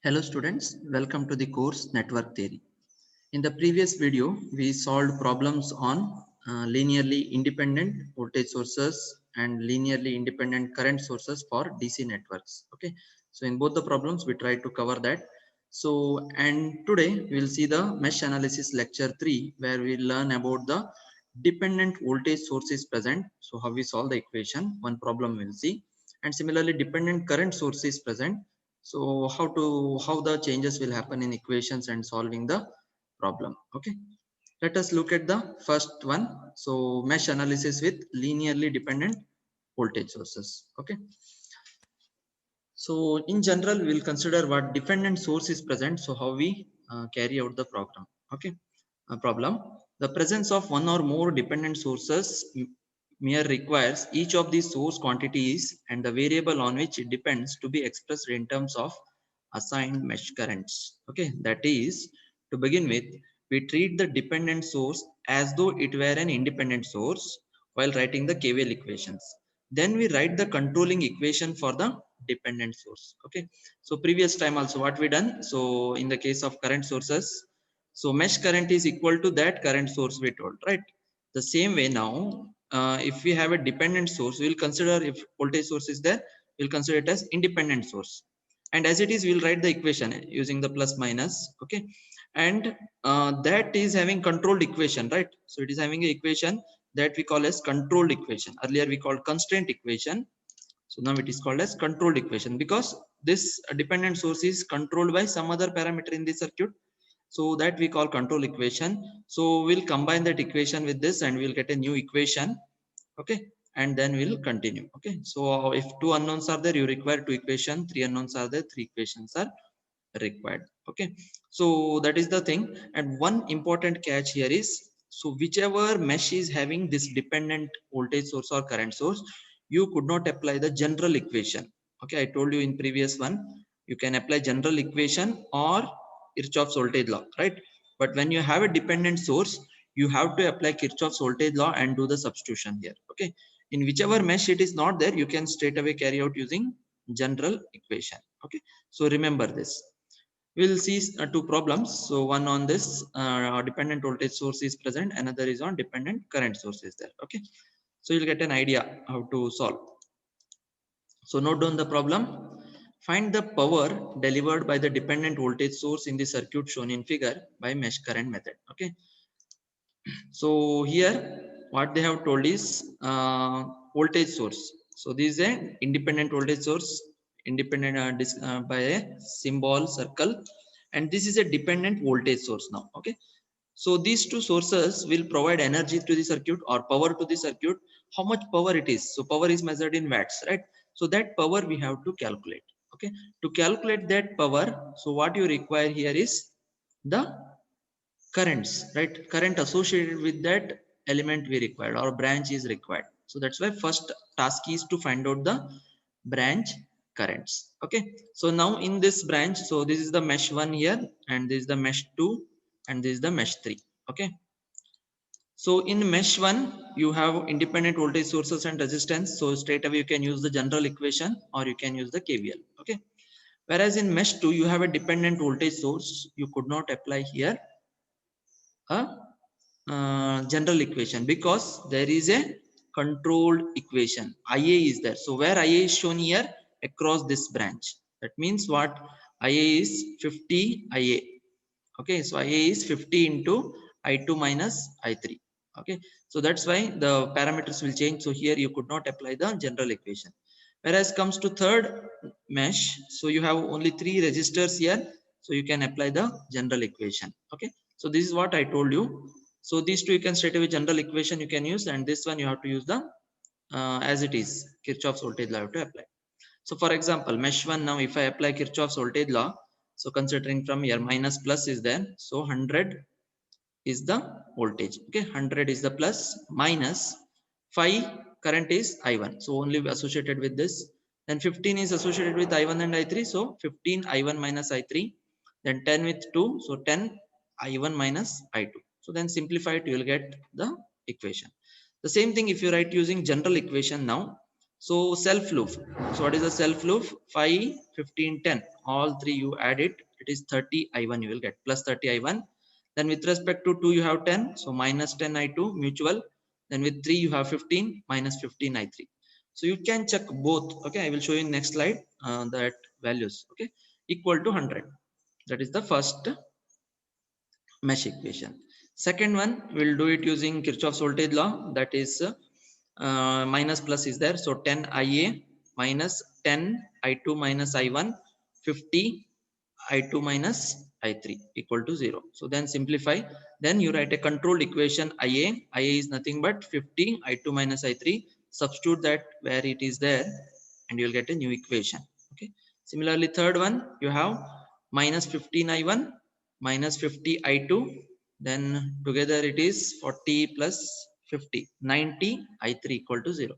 Hello students, welcome to the course Network Theory. In the previous video, we solved problems on linearly independent voltage sources and linearly independent current sources for DC networks. Okay, so in both the problems, we tried to cover that. So, and today we will see the mesh analysis lecture 3, where we learn about the dependent voltage source is present. So, how we solve the equation, one problem we'll see, and similarly, dependent current source is present. So, how the changes will happen in equations and solving the problem. Okay, let us look at the first one. So mesh analysis with linearly dependent voltage sources. Okay, so in general we'll consider what dependent source is present, so how we carry out the program. Okay, a problem, the presence of one or more dependent sources mere requires each of these source quantities and the variable on which it depends to be expressed in terms of assigned mesh currents. Okay, that is, to begin with, we treat the dependent source as though it were an independent source while writing the KVL equations. Then we write the controlling equation for the dependent source. Okay, so previous time also what we done, so in the case of current sources, so mesh current is equal to that current source we told, right? The same way now, if we have a dependent source, we will consider, if voltage source is there, we'll consider it as independent source, and as it is we'll write the equation using the plus minus. Okay, and that is having controlled equation, right? So it is having a equation that we call as controlled equation. Earlier we called constraint equation, so now it is called as controlled equation because this dependent source is controlled by some other parameter in the circuit, so that we call control equation. So we'll combine that equation with this and we'll get a new equation. Okay, and then we'll continue. Okay, so if two unknowns are there, you require two equations. Three unknowns are there, three equations are required. Okay, so that is the thing. And one important catch here is, so whichever mesh is having this dependent voltage source or current source, you could not apply the general equation. Okay, I told you in previous one, you can apply general equation or Kirchhoff's voltage law, right? But when you have a dependent source, you have to apply Kirchhoff's voltage law and do the substitution here. Okay, in whichever mesh it is not there, you can straight away carry out using general equation. Okay, so remember this. We'll see two problems. So one on this dependent voltage source is present, another is on dependent current source is there. Okay, so you'll get an idea how to solve. So note down the problem. Find the power delivered by the dependent voltage source in the circuit shown in figure by mesh current method. Okay, so here what they have told is voltage source. So this is a independent voltage source, independent by a symbol circle, and this is a dependent voltage source now. Okay, so these two sources will provide energy to the circuit or power to the circuit. How much power it is, so power is measured in watts, right? So that power we have to calculate. Okay, to calculate that power, so what you require here is the currents, right? Current associated with that element we required or branch is required. So that's why first task is to find out the branch currents. Okay, so now in this branch, so this is the mesh 1 here, and this is the mesh 2, and this is the mesh 3. Okay, so in mesh 1 you have independent voltage sources and resistance, so straight away you can use the general equation or you can use the KVL. Okay, whereas in mesh 2 you have a dependent voltage source, you could not apply here a general equation because there is a controlled equation. IA is there, so where IA is shown here across this branch, that means what, IA is 50 IA. Okay, so IA is 50 into I2 minus I3. Okay, so that's why the parameters will change. So here you could not apply the general equation. Whereas comes to third mesh, so you have only three resistors here, so you can apply the general equation. Okay, so this is what I told you. So these two you can straight away general equation you can use, and this one you have to use the as it is Kirchhoff's voltage law to apply. So for example, mesh 1, now if I apply Kirchhoff's voltage law, so considering from here minus plus is there, so 100 is the voltage. Okay, 100 is the plus, minus 5 current is I1, so only associated with this. Then 15 is associated with I1 and I3, so 15 I1 minus I3. Then 10 with 2, so 10 I1 minus I2. So then simplify it, you will get the equation. The same thing if you write using general equation now, So self loop. So what is the self loop? 5, 15, 10. All three you add it. It is 30 I1 you will get plus 30 I1. Then with respect to 2 you have 10. So minus 10 I2 mutual. Then with 3 you have 15 minus 15 I3. So you can check both. Okay, I will show you in next slide that values. Okay, equal to 100. That is the first mesh equation. Second one, we'll do it using Kirchhoff's voltage law. That is minus plus is there. So 10 IA minus 10 I2 minus I1, 50 I2 minus I3 equal to 0. So then simplify. Then you write a controlled equation IA. IA is nothing but 50 I2 minus I3. Substitute that where it is there and you'll get a new equation. Okay. Similarly, third one, you have minus 15 I1 minus 50 I2. Then together it is 40 plus 50, 90 I3 equal to 0.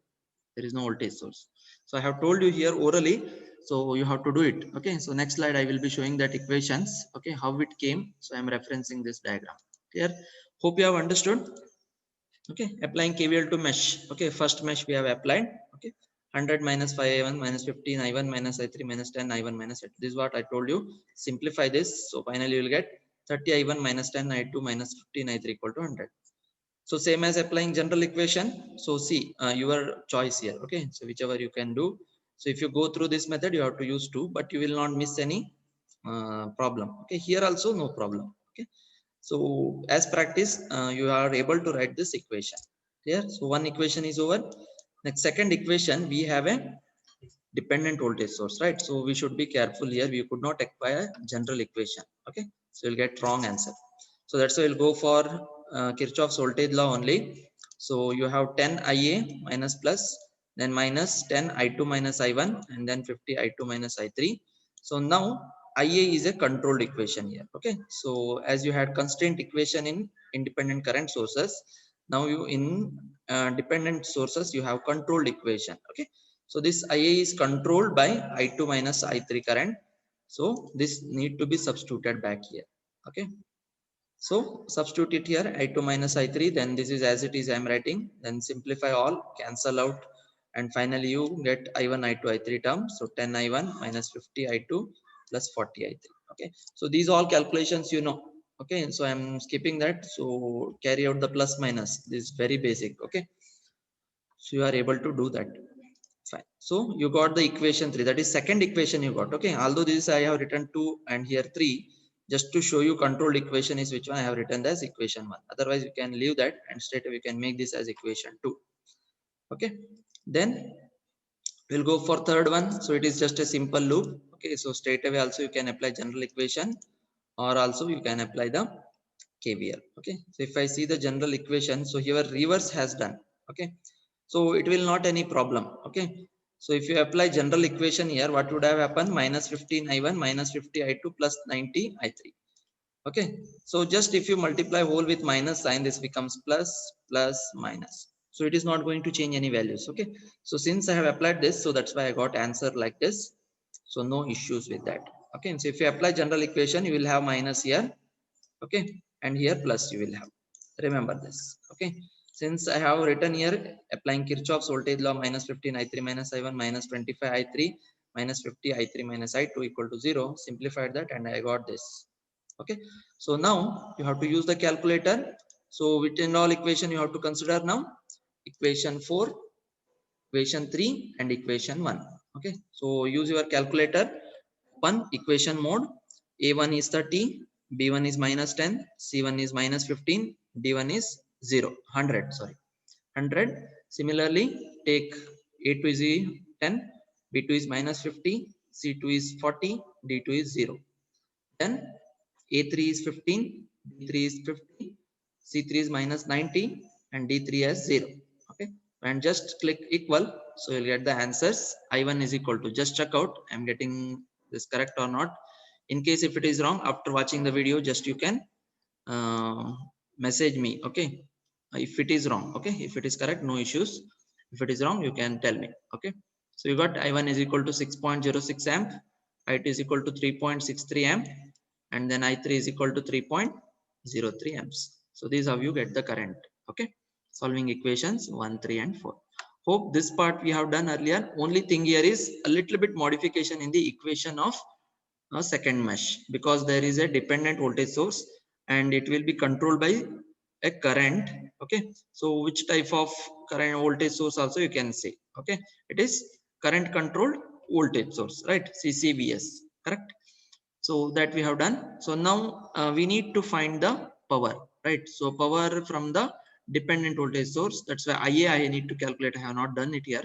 There is no voltage source. So I have told you here orally, so you have to do it. Okay, so next slide I will be showing that equations. Okay, how it came. So I am referencing this diagram here. Hope you have understood. Okay, applying KVL to mesh. Okay, first mesh we have applied. Okay, 100 minus 5 I1 minus 15 I1 minus I3 minus 10 I1 minus I2. This is what I told you. Simplify this. So finally you will get 30 I1 minus 10 I2 minus 15 I3 equal to 100. So same as applying general equation. So see your choice here. Okay, so whichever you can do. So if you go through this method you have to use 2, but you will not miss any problem. Okay, here also no problem. Okay, so as practice you are able to write this equation here. So one equation is over. Next second equation, we have a dependent voltage source, right? So we should be careful here. We could not acquire general equation. Okay, so you'll get wrong answer. So that's why we'll go for Kirchhoff's voltage law only. So you have 10 IA minus plus, then minus 10 I2 minus I1, and then 50 I2 minus I3. So now IA is a controlled equation here. Okay, so as you had constraint equation in independent current sources, now you in dependent sources you have controlled equation. Okay, so this IA is controlled by I2 minus I3 current. So this need to be substituted back here. Okay, so substitute it here, I2 minus I3, then this is as it is I am writing, then simplify all, cancel out, and finally you get I1, I2, I3 term. So 10 I1 minus 50 I2 plus 40 I3. Okay, so these all calculations you know. Okay, so I am skipping that. So carry out the plus minus. This is very basic. Okay, so you are able to do that. Fine. So you got the equation 3. That is second equation you got. Okay, although this I have written 2 and here 3, just to show you controlled equation is which one I have written as equation 1. Otherwise you can leave that and straight away we can make this as equation 2. Okay, then we'll go for third one. So it is just a simple loop. Okay, so straight away also you can apply general equation, or also you can apply the KVL. Okay, so if I see the general equation, so here reverse has done. Okay, so it will not any problem. Okay, so if you apply general equation here, what would have happened? Minus 15 I1 minus 50 I2 plus 90 I3. Okay, so just if you multiply whole with minus sign, this becomes plus, plus, minus. So it is not going to change any values. Okay, so since I have applied this, so that's why I got answer like this. So no issues with that. Okay, so if you apply general equation, you will have minus here. Okay, and here plus you will have. Remember this. Okay, since I have written here applying Kirchhoff's voltage law, minus 15 I3 minus I1 minus 25 I3 minus 50 I3 minus I2 equal to 0. Simplified that and I got this. Okay, so now you have to use the calculator. So within all equation you have to consider now equation 4, equation 3 and equation 1. Okay, so use your calculator. One equation mode, a1 is 30, b1 is minus 10, c1 is minus 15, d1 is 0, 100, sorry, 100. Similarly, take a2 is 10, b2 is minus 50, c2 is 40, d2 is 0. Then a3 is 15, b3 is 50, c3 is minus 90, and d3 as 0. Okay, and just click equal, so you'll get the answers. I1 is equal to, just check out I'm getting this correct or not. In case if it is wrong, after watching the video, just you can message me. Okay, if it is wrong. Okay, if it is correct, no issues. If it is wrong, you can tell me. Okay, so you got I1 is equal to 6.06 amp, I2 is equal to 3.63 amp, and then I3 is equal to 3.03 amps. So this is how you get the current. Okay, solving equations 1, 3 and 4. Hope this part we have done earlier. Only thing here is a little bit modification in the equation of a second mesh, because there is a dependent voltage source and it will be controlled by a current. Okay, so which type of current voltage source also you can say. Okay, it is current controlled voltage source, right? CCVS, correct? So that we have done. So now we need to find the power, right? So power from the dependent voltage source. That's why IA I need to calculate. I have not done it here.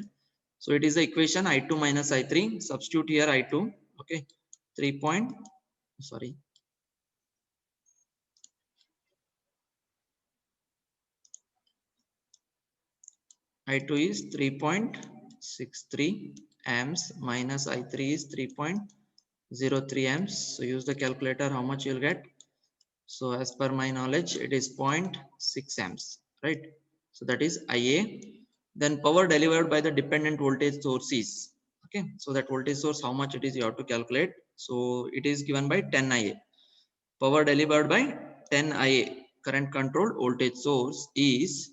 So it is the equation I2 minus I3. Substitute here I2. Okay, 3 point. Sorry. I2 is 3.63 amps minus I3 is 3.03 amps. So use the calculator. How much you'll get? So as per my knowledge, it is 0.6 amps, right? So that is IA. Then power delivered by the dependent voltage source is, okay. So that voltage source, how much it is, you have to calculate. So it is given by 10 IA. Power delivered by 10 IA. Current controlled voltage source is,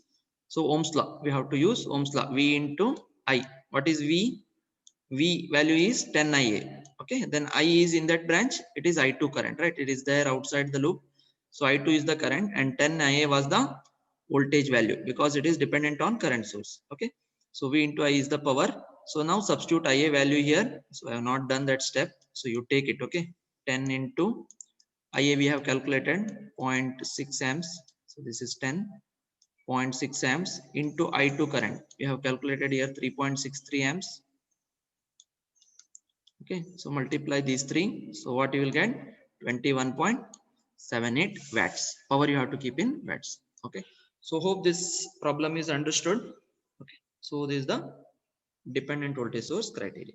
so Ohm's law. We have to use Ohm's law. V into I. What is V? V value is 10 IA. Okay. Then I is in that branch. It is I2 current, right? It is there outside the loop. So I2 is the current and 10 IA was the voltage value because it is dependent on current source. Okay. So V into I is the power. So now substitute IA value here. So I have not done that step. So you take it. Okay. 10 into IA we have calculated 0.6 amps. So this is 10. 0.6 amps into I2 current. We have calculated here 3.63 amps. Okay, so multiply these three. So what you will get? 21.78 watts. Power you have to keep in watts. Okay, so hope this problem is understood. Okay, so this is the dependent voltage source criteria.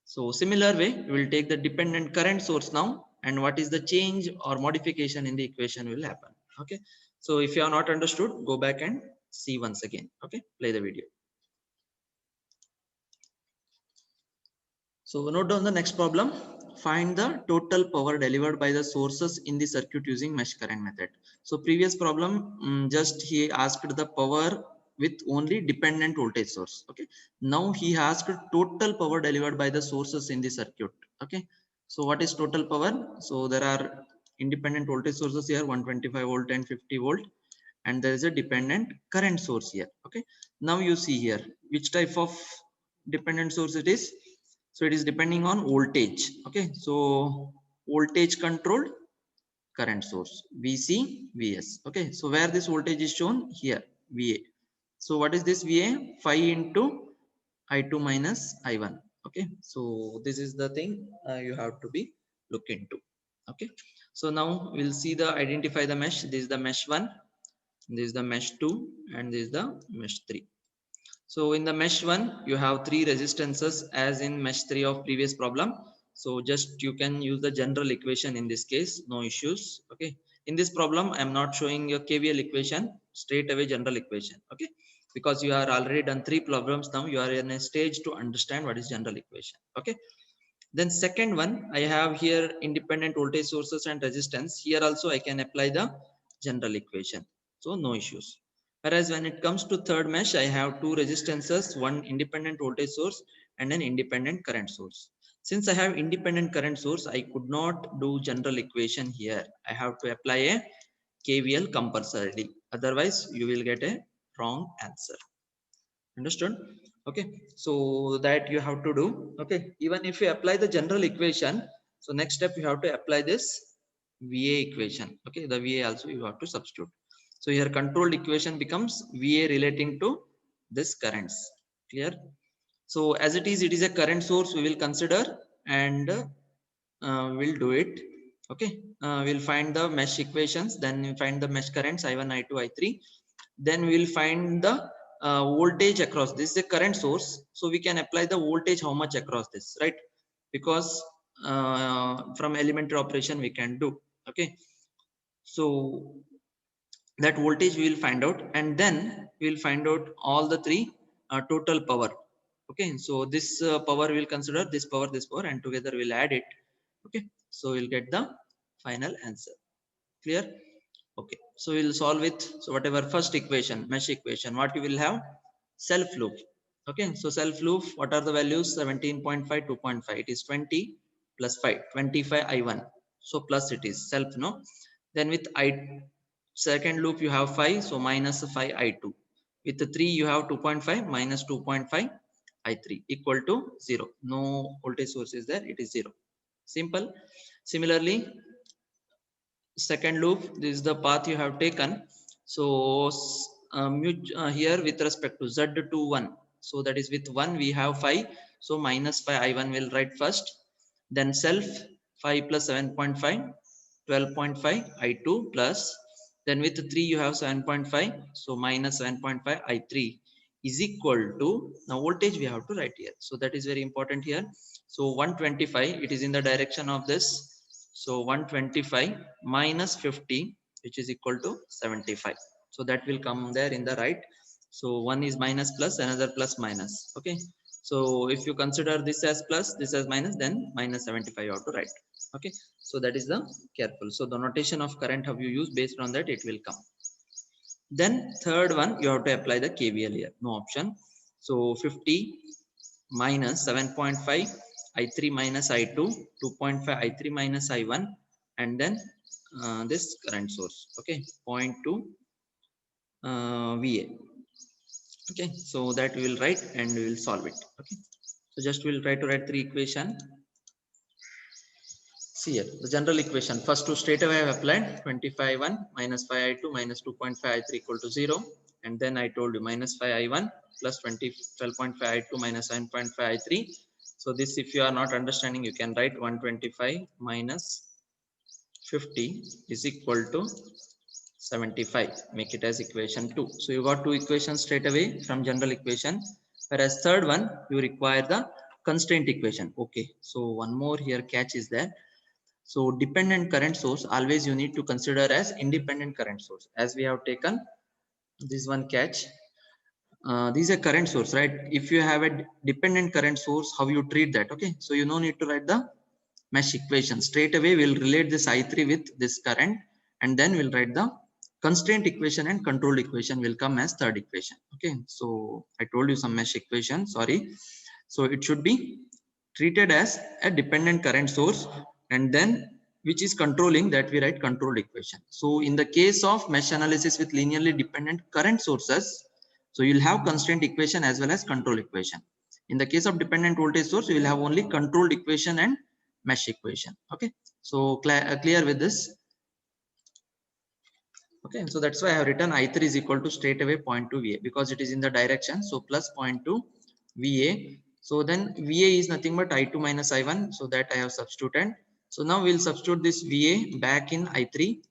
So similar way, we will take the dependent current source now, and what is the change or modification in the equation will happen. Okay, so if you are not understood, go back and see once again. Okay, play the video. So note down the next problem. Find the total power delivered by the sources in the circuit using mesh current method. So previous problem, just he asked the power with only dependent voltage source. Okay. Now he asked total power delivered by the sources in the circuit. Okay. So what is total power? So there are independent voltage sources here, 125 volt and 50 volt, and there is a dependent current source here. Okay. Now you see here which type of dependent source it is. So it is depending on voltage. Okay, so voltage controlled current source, VC VS. Okay, so where this voltage is shown here, VA. So what is this VA? 5 into I2 minus I1. Okay, so this is the thing you have to be look into. Okay, so now we'll see the identify the mesh. This is the mesh 1, this is the mesh 2, and this is the mesh 3. So in the mesh 1, you have 3 resistances as in mesh 3 of previous problem. So just you can use the general equation in this case, no issues. Okay. In this problem, I am not showing your KVL equation, straight away general equation. Okay. Because you are already done 3 problems now, you are in a stage to understand what is general equation. Okay. Then second one, I have here independent voltage sources and resistance. Here also I can apply the general equation. So no issues. Whereas when it comes to third mesh, I have 2 resistances, one independent voltage source and an independent current source. Since I have independent current source, I could not do general equation here. I have to apply a KVL compulsorily. Otherwise, you will get a wrong answer. Understood? Okay, so that you have to do. Okay, even if you apply the general equation, so next step you have to apply this VA equation. Okay, the VA also you have to substitute. So here controlled equation becomes VA relating to this currents. Clear? So as it is a current source we will consider, and we'll do it. Okay, we'll find the mesh equations, then we find the mesh currents I1 I2 I3. Then we will find the voltage across. This is a current source, so we can apply the voltage how much across this, right? Because from elementary operation we can do. Okay, so that voltage we will find out, and then we will find out all the 3 total power. Okay, so this power we'll consider this power, and together we'll add it. Okay, so we'll get the final answer. Clear? Okay, so we'll solve it. So whatever first equation, mesh equation, what you will have? Self loop. Okay, so self loop, what are the values? 17.5, 2.5. It is 20 plus 5, 25 I1. So plus it is self, no? Then with I second loop you have 5, so minus 5 I2. With the 3 you have 2.5 minus 2.5 I3 equal to 0. No voltage source is there, it is 0. Simple. Similarly, second loop, this is the path you have taken. So here with respect to z21, so that is with 1 we have 5, so minus 5 I1 will write first, then self 5 plus 7.5, 12.5 I2 plus, then with 3 you have 7.5, so minus 7.5 I3 is equal to, now voltage we have to write here, so that is very important here. So 125, it is in the direction of this, so 125 minus 50, which is equal to 75. So that will come there in the right. So one is minus plus, another plus minus. Okay. So if you consider this as plus, this as minus, then minus 75 you have to write. Okay. So that is the careful. So the notation of current have you use, based on that it will come. Then third one, you have to apply the KVL here. No option. So 50 minus 7.5 I3 minus I2, 2.5 I3 minus I1, and then this current source. Okay, 0.2 VA. Okay, so that we will write and we will solve it. Okay, so just we will try to write three equation. See here, the general equation. First two straight away I have applied 25I1 minus 5I2 minus 2.5 I3 equal to 0. And then I told you minus 5I1 plus 12.5 I2 minus 7.5 I3. So this, if you are not understanding, you can write 125 minus 50 is equal to 75. Make it as equation 2. So you got two equations straight away from general equation. Whereas third one, you require the constraint equation. Okay. So one more here catch is there. So dependent current source, always you need to consider as independent current source. As we have taken this one catch, these are current source, right? If you have a dependent current source, how you treat that? Okay, so you no need to write the mesh equation. Straight away we'll relate this I3 with this current, and then we'll write the constraint equation, and control equation will come as third equation. Okay, so I told you some mesh equation, sorry. So it should be treated as a dependent current source, and then which is controlling, that we write control equation. So in the case of mesh analysis with linearly dependent current sources, so you'll have constraint equation as well as control equation. In the case of dependent voltage source, you will have only controlled equation and mesh equation. Okay, so clear with this? Okay, so that's why I have written I3 is equal to straight away 0.2 VA, because it is in the direction. So plus 0.2 VA. So then VA is nothing but I2 minus I1. So that I have substituted. So now we'll substitute this VA back in I3.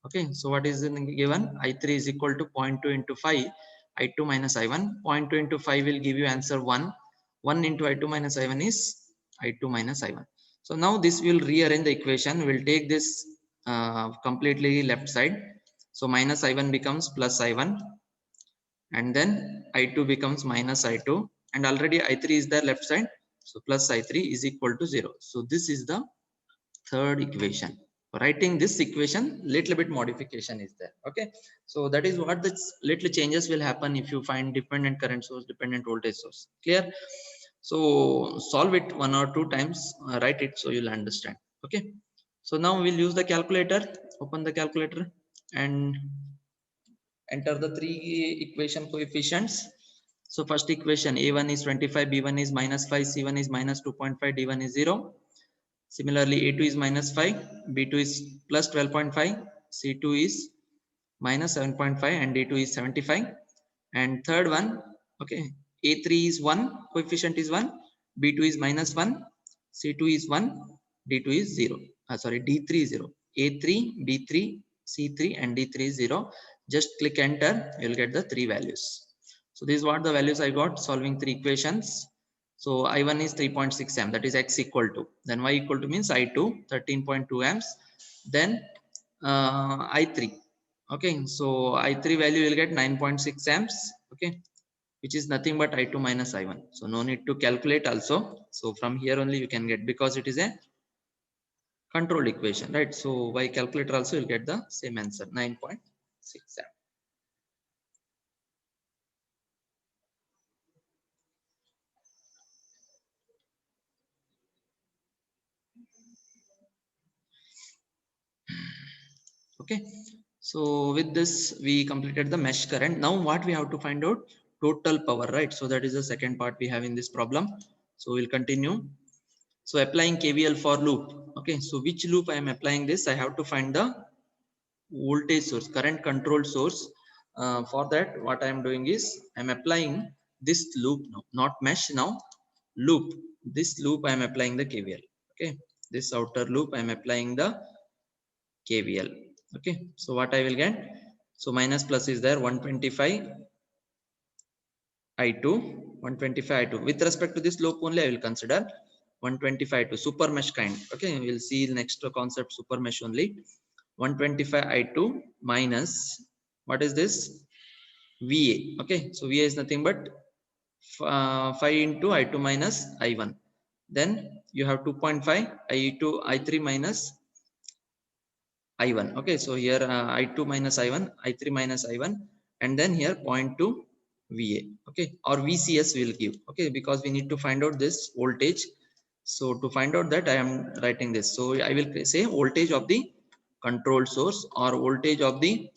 Okay, so what is given? I3 is equal to 0.2 into 5, I2 minus I1. 0.2 into 5 will give you answer 1. 1 into I2 minus I1 is I2 minus I1. So now this will rearrange the equation. We'll take this completely left side. So minus I1 becomes plus I1, and then I2 becomes minus I2, and already I3 is there left side. So plus I3 is equal to 0. So this is the third equation. Writing this equation, little bit modification is there. Okay, so that is what the little changes will happen if you find dependent current source, dependent voltage source. Clear? So solve it one or two times, write it, so you'll understand. Okay, so now we'll use the calculator. Open the calculator and enter the three equation coefficients. So first equation, A1 is 25, B1 is minus 5, C1 is minus 2.5, D1 is 0. Similarly, A2 is minus 5, B2 is plus 12.5, C2 is minus 7.5, and D2 is 75. And third one, okay, A3 is 1, coefficient is 1, B2 is minus 1, C2 is 1, D2 is 0. Sorry, D3 is 0. A3, B3, C3 and D3 is 0. Just click enter, you will get the three values. So this is what the values I got solving three equations. So I1 is 3.6 amp, that is X equal to, then Y equal to means I2 13.2 amps, then I3. Okay, so I3 value will get 9.6 amps. Okay, which is nothing but I2 minus I1. So no need to calculate also. So from here only you can get, because it is a control equation, right? So by calculator also you'll get the same answer, 9.6 amp. Okay, so with this we completed the mesh current. Now what we have to find out? Total power, right? So that is the second part we have in this problem. So we'll continue. So applying KVL for loop. Okay, so which loop I am applying this? I have to find the voltage source, current controlled source. For that, what I am doing is I am applying this loop now, not mesh now, loop. This loop I am applying the KVL. Okay, this outer loop I am applying the KVL. Okay, so what I will get? So minus plus is there, 125 I2, 125 I2. With respect to this loop only, I will consider 125 I2, super mesh kind. Okay, we will see the next concept, super mesh only. 125 I2 minus, what is this? VA. Okay, so VA is nothing but 5 into I2 minus I1. Then you have 2.5 I2 I3 minus I1. Okay, so here I2 minus I1, I3 minus I1, and then here 0.2 VA. Okay, or VCS will give. Okay, because we need to find out this voltage. So to find out that, I am writing this. So I will say voltage of the control source or voltage of the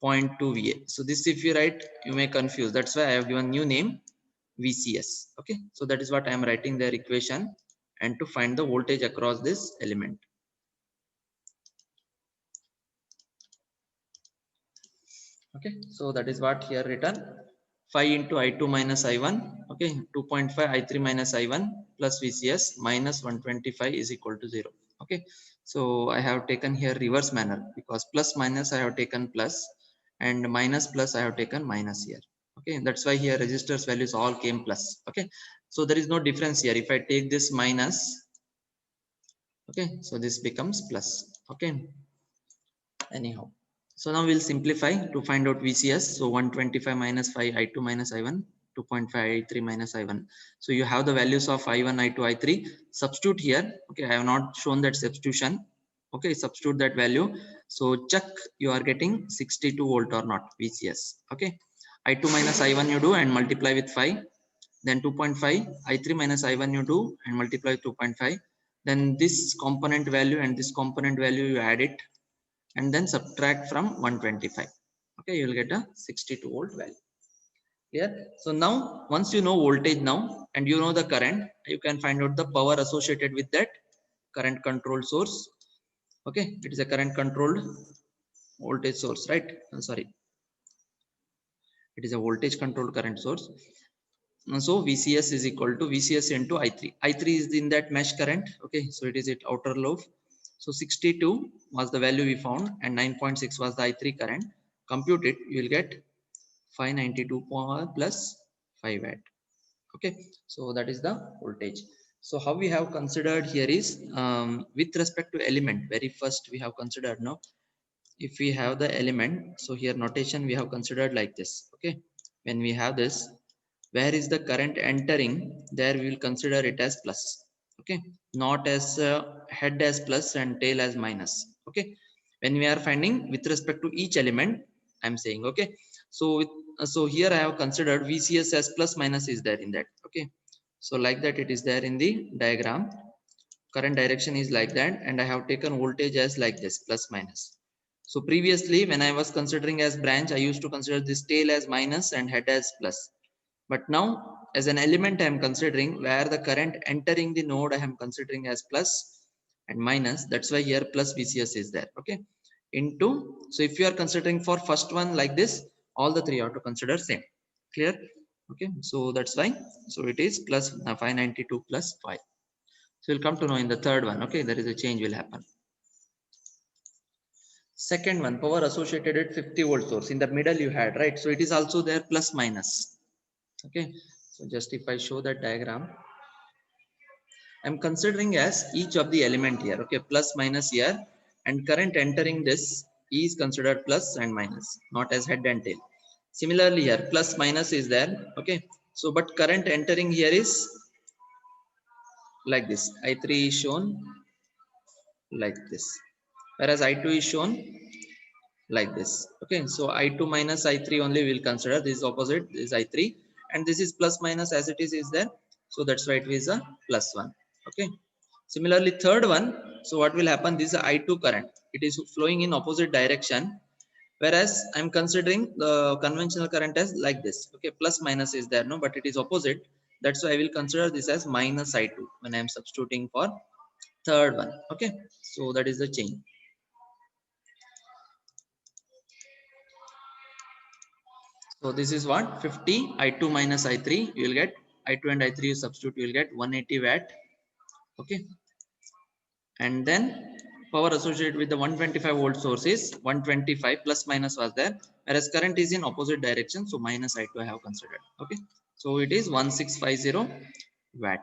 0.2 VA. So this, if you write, you may confuse. That's why I have given new name VCS. Okay, so that is what I am writing their equation, and to find the voltage across this element. Okay, so that is what here written, 5 into I2 minus I1. Okay, 2.5 I3 minus I1 plus VCS minus 125 is equal to 0. Okay, so I have taken here reverse manner, because plus minus I have taken plus, and minus plus I have taken minus here. Okay, that's why here resistors values all came plus. Okay, so there is no difference here. If I take this minus, okay, so this becomes plus. Okay, anyhow, so now we'll simplify to find out VCS. So 125 minus 5 I2 minus I1, 2.5 I3 minus I1. So you have the values of I1, I2, I3. Substitute here. Okay, I have not shown that substitution. Okay, substitute that value. So check you are getting 62 volt or not, VCS. Okay, I2 minus I1 you do and multiply with 5. Then 2.5 I3 minus I1 you do and multiply with 2.5. Then this component value and this component value you add it, and then subtract from 125. Okay, you will get a 62 volt value. Clear? So now once you know voltage now and you know the current, you can find out the power associated with that current controlled source. Okay, it is a current controlled voltage source, right? Sorry, it is a voltage controlled current source. So VCS is equal to VCS into I3. I3 is in that mesh current. Okay, so it is at outer loop. So 62 was the value we found, and 9.6 was the I3 current. Compute it, you will get 592 plus 5 watt. Okay, so that is the voltage. So how we have considered here is with respect to element, very first we have considered now, if we have the element, so here notation we have considered like this. Okay, when we have this, where is the current entering, there we will consider it as plus. Okay, not as head as plus and tail as minus. Okay, when we are finding with respect to each element, I'm saying. Okay, so so here I have considered VCS as plus minus is there in that. Okay, so like that it is there in the diagram, current direction is like that, and I have taken voltage as like this, plus minus. So previously when I was considering as branch, I used to consider this tail as minus and head as plus. But now as an element I am considering, where the current entering the node I am considering as plus and minus. That's why here plus VCS is there. Okay, into, so if you are considering for first one like this, all the three are to consider same. Clear? Okay, so that's why, so it is plus 592 plus 5. So we'll come to know in the third one. Okay, there is a change will happen. Second one, power associated with 50 volt source. In the middle you had, right? So it is also there plus minus. Okay, so just if I show that diagram, I'm considering as each of the element here. Okay, plus minus here, and current entering this is considered plus and minus, not as head and tail. Similarly here, plus minus is there. Okay, so but current entering here is like this. I3 is shown like this, whereas I2 is shown like this. Okay, so I2 minus I3 only will consider. This is opposite, this is I3, and this is plus minus as it is there. So that's why it is a plus one. Okay, similarly third one, so what will happen, this is I2 current. it is flowing in opposite direction, whereas I'm considering the conventional current as like this. Okay, plus minus is there, no, but it is opposite. That's why I will consider this as minus I2 when I am substituting for third one. Okay, so that is the change. So this is what 50 I2 minus I3. You will get I2 and I3. You substitute, you will get 180 watt. Okay, and then power associated with the 125 volt source is 125, plus minus was there, whereas current is in opposite direction, so minus I2 I have considered. Okay, so it is 1650 watt.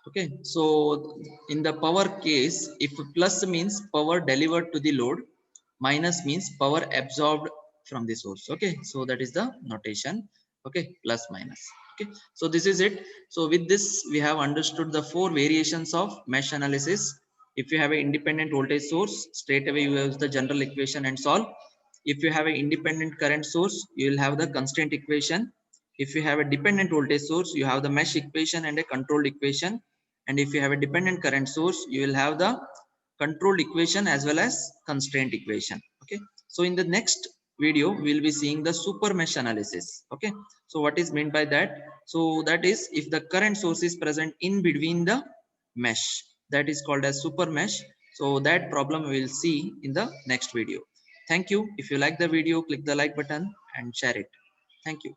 Okay, so in the power case, if plus means power delivered to the load, minus means power absorbed from the source. Okay, so that is the notation. Okay, plus minus. Okay, so this is it. So with this we have understood the 4 variations of mesh analysis. If you have an independent voltage source, straight away you use the general equation and solve. If you have an independent current source, you will have the constraint equation. If you have a dependent voltage source, you have the mesh equation and a controlled equation. And if you have a dependent current source, you will have the controlled equation as well as constraint equation. Okay, so in the next video we will be seeing the super mesh analysis. Okay, so what is meant by that? So that is, if the current source is present in between the mesh, that is called as super mesh. So that problem we will see in the next video. Thank you. If you like the video, click the like button and share it. Thank you.